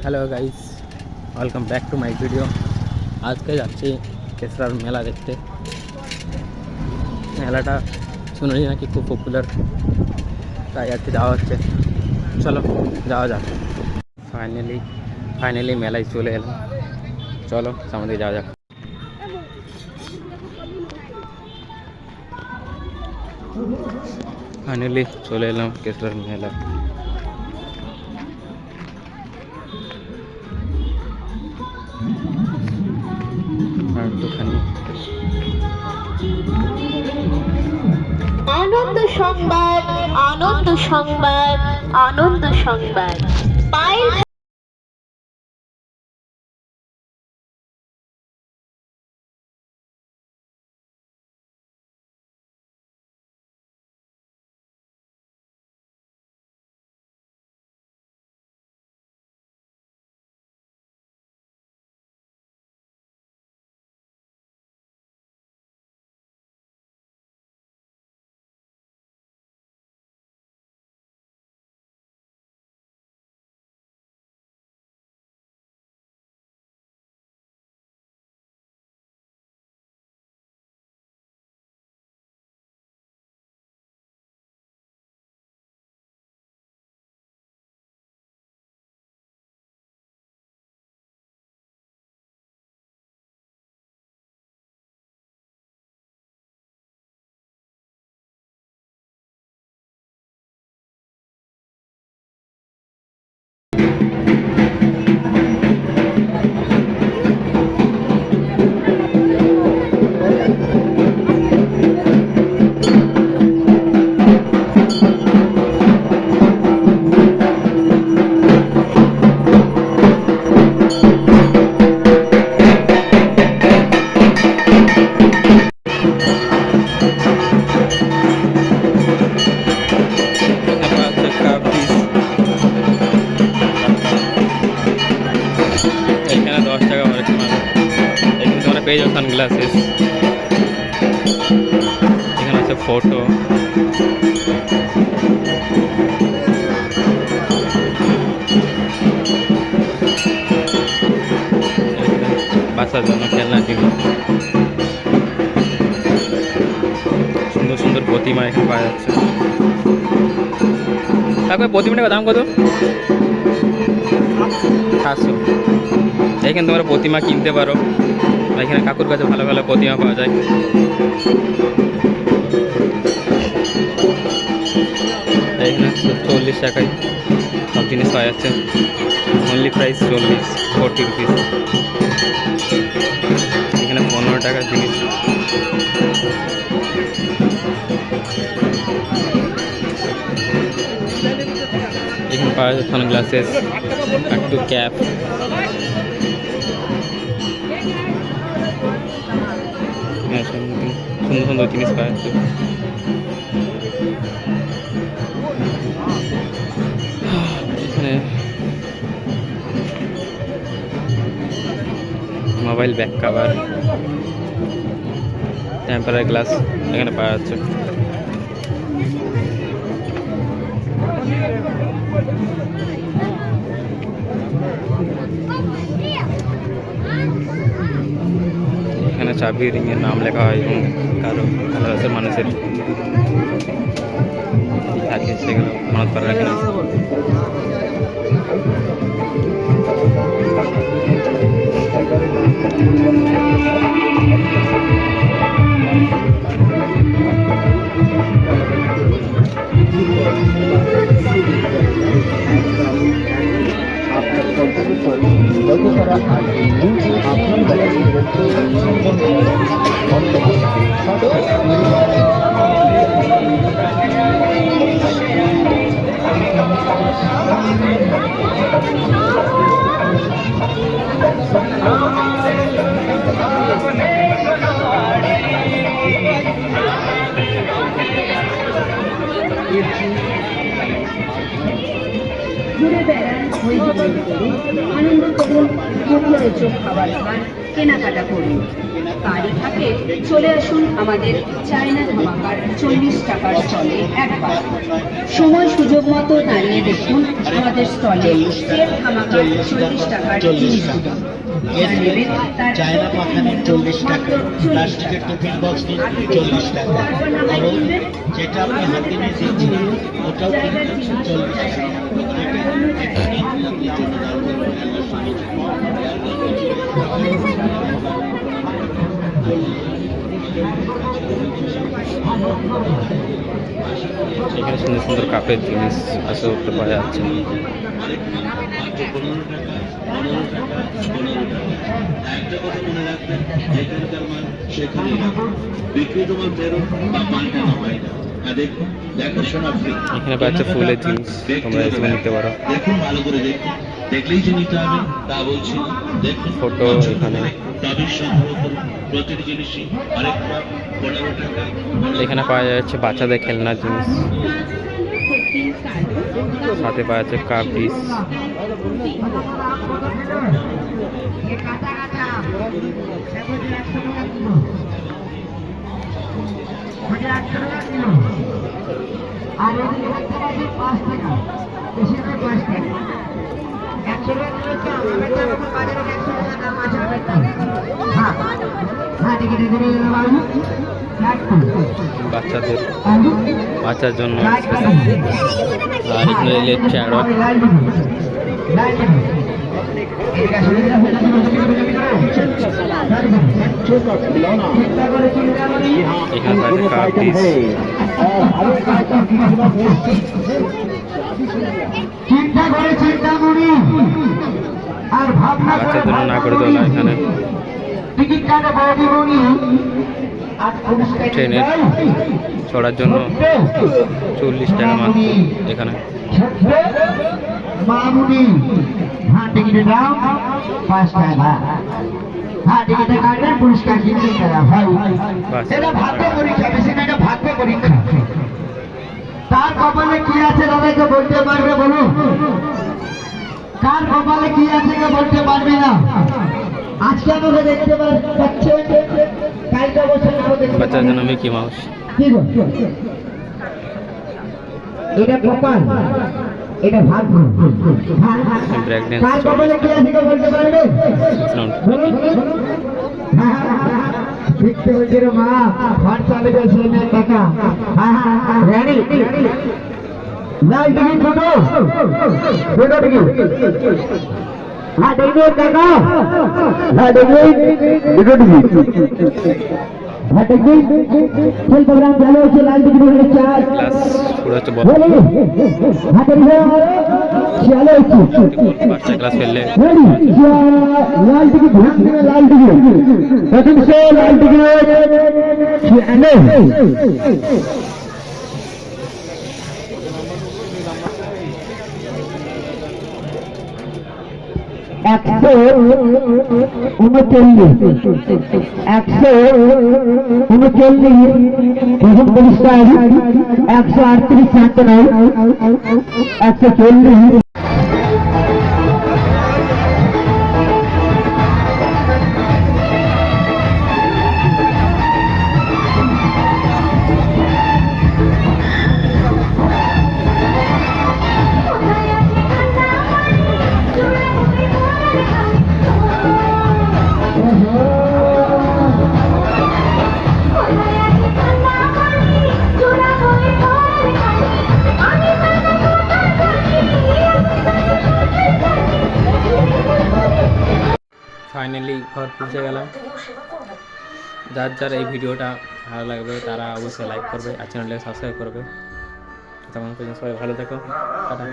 Hello guys, welcome back to my video. আজকে যাচ্ছি কেসরার মেলা দেখতে। মেলাটা শুনেছি নাকি খুব পপুলার, তাই আজকে যাওয়া হচ্ছে। চলো যাওয়া যাক। ফাইনালি মেলায় চলে এলাম। চলো সামনে দিকে যাওয়া যাক। ফাইনালি চলে এলাম কেসরার মেলা। আনন্দ সংবাদ, আনন্দ সংবাদ, আনন্দ সংবাদ। পায়েল এখানে 10 টাকা করে এখানে তোমরা পেয়ে যাও সানগ্লাসেস। এখানে আছে ফটো, বাচ্চার জন্য খেলনা জিনিস, সুন্দর সুন্দর প্রতিমা এখানে পাওয়া যাচ্ছে। তারপরে প্রতিমাটার দাম কত? 700। এখানে তোমরা প্রতিমা কিনতে পারো। এখানে কাকুর কাছে ভালো ভালো প্রতিমা পাওয়া যায়। এখানে 40 টাকায় সব জিনিস পাওয়া যাচ্ছে। Only price 40 rupees. এখানে 15 টাকার জিনিস। এখানে পাওয়া যাচ্ছে সানগ্লাসেস, একটু ক্যাপ। সুন্দর সুন্দর জিনিস পাওয়া যাচ্ছে। এখানে mobile back cover, temporary glass এখানে পাওয়া যাচ্ছে। এখানে চাবি রিংয়ের নাম লেখা হয় এবং কারো ভালোবাসার মানুষের থাকে সেগুলো মানত করা রাখেন। আনন্দ করুন, মুখরোচক খাবার খান, কেনাকাটা করুন। কারি থাকে চলে আসুন আমাদের চায়না ধামাকার 40 টাকার স্টলে একবার। সময় সুযোগ মতো দাঁড়িয়ে দেখুন আমাদের স্টলে সেট ধামাকার 40 টাকার জিনিসগুলো। যা নেবেন তার চায়না পাখানের 40 টাকা, প্লাস্টিকের টিফিন বক্স নিন 40 টাকা, এবং যেটা আপনি হাতে নিয়ে দিচ্ছেন ওটাও কিন্তু 40 টাকা। এখানে সুন্দর সুন্দর কাপের জিনিস আছে উঠতে পাওয়া যাচ্ছে। এখানে পাচ্ছে ফুলের জিনিস, তোমরা এসে নিতে পারো। দেখুন ভালো করে দেখুন, দেখলেই যে নিতে হবে তা বলছি না। দেখুন ফটো এখানে দাবির সংগ্রহ করুন, প্রতিটি জিনিসই আরেকটা 15 টাকা। এখানে পাওয়া যাচ্ছে বাচ্চাদের খেলনার জিনিস, সাথে পাওয়া যাচ্ছে কাপ ডিশ। বাচ্চাদের বাচ্চার জন্য স্পেশাল। আর এখানে লেট চাড়া, এখানে পাচ্ছে কাপ ডিশ। বাচ্চার জন্য নাগরদোলা, এখানে ট্রেনের চড়ার জন্য 40 টাকা মাত্র। এখানে মামুনি হ্যাঁ টিকিটের দাম 5 টাকা। হ্যাঁ টিকিটের কাটবেন, পুরস্কার কিনতে টাকা ভাই। এটা ভাগ্য পরীক্ষা, বেশি না, এটা ভাগ্য পরীক্ষা। তার কপালে কি আছে দাদাকে বলতে পারবে? বলুন, কার কপালে কি আছে কে বলতে পারবে না? আজকে আমরা দেখতে পাচ্ছি কালকে বছর বাচ্চার জন্য মিকি মাউস। কি গো, এটা কপাল, এটা ভাগ্য। ব্রেক কার কপালে কি আছে কে বলতে পারবে? দেখতে হচ্ছে রে মা, ঘর চালে গেছে টাকা। রানি লাল টিকিট দুটো, দুটো টিকিট। হ্যাঁ দেখবে টাকা, হ্যাঁ দেখবে দুটো টিকিট। হ্যাঁ দেখবে খেল প্রোগ্রাম চালু হচ্ছে, লাল টিকিট হচ্ছে 4 ক্লাস পুরো হচ্ছে বড় বলি। হ্যাঁ দেখবে চালু হচ্ছে বাচ্চা ক্লাস ফেললে। লাল টিকিট ধ্যান দেবে, লাল টিকিট প্রথম সে লাল টিকিট একশো 39, 139 প্রথম পুরস্কার, 138 শান্তনয়, 140। ফাইনালি ঘর পৌঁছে গেলাম। যার যার এই ভিডিওটা ভালো লাগবে তারা অবশ্যই লাইক করবে আর চ্যানেলটাকে সাবস্ক্রাইব করবে। তখন পর্যন্ত সবাই ভালো থেকো, টাটা।